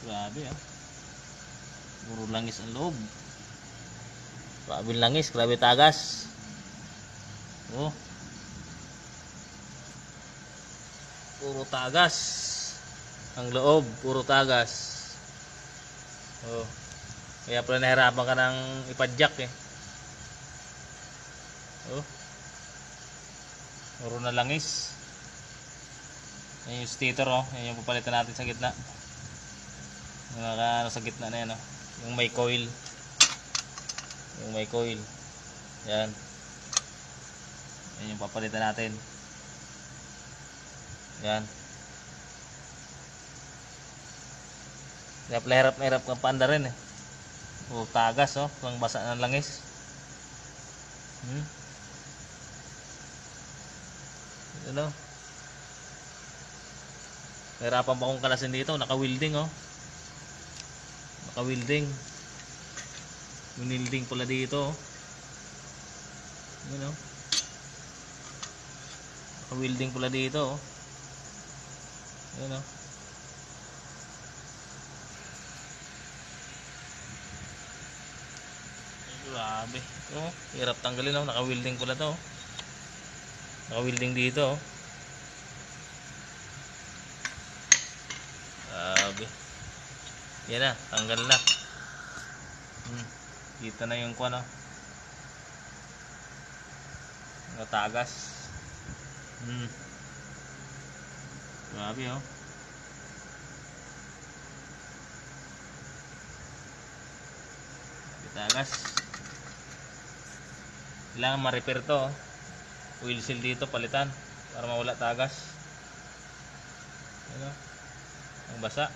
Grabe ah. Puro langis ang loob. Grabe langis, grabe tagas. Oh. Puro tagas. Ang loob, puro tagas. Oh. Kaya pala nahirapan ka ng ipadyak eh. Oh. Puro na langis. Yan yung stator oh. Yan yung papalitan natin sa gitna. Naka sa gitna na yan oh. Yung may coil. Yung may coil. Yan. Yan yung papalitan natin. Yan. Hirap na hirap kang paanda rin eh. O tagas oh. Kung basa ng langis. Ano? Hirapan pa akong kalasin dito. Naka-welding oh. Naka-welding. Winilding pala dito oh. Yun oh. Naka-welding pala dito oh. Yun oh. Grabe. Oh, hirap tanggalin oh. Naka-welding pala to oh. Naka-welding dito oh. Grabe. Yan na, tanggal na. Kita na yung kuwan oh. Natagas. Grabe oh. Tagas. Kailangan ma-repair to oh. Oil seal dito palitan para mawala tagas. Ano? Ang basa.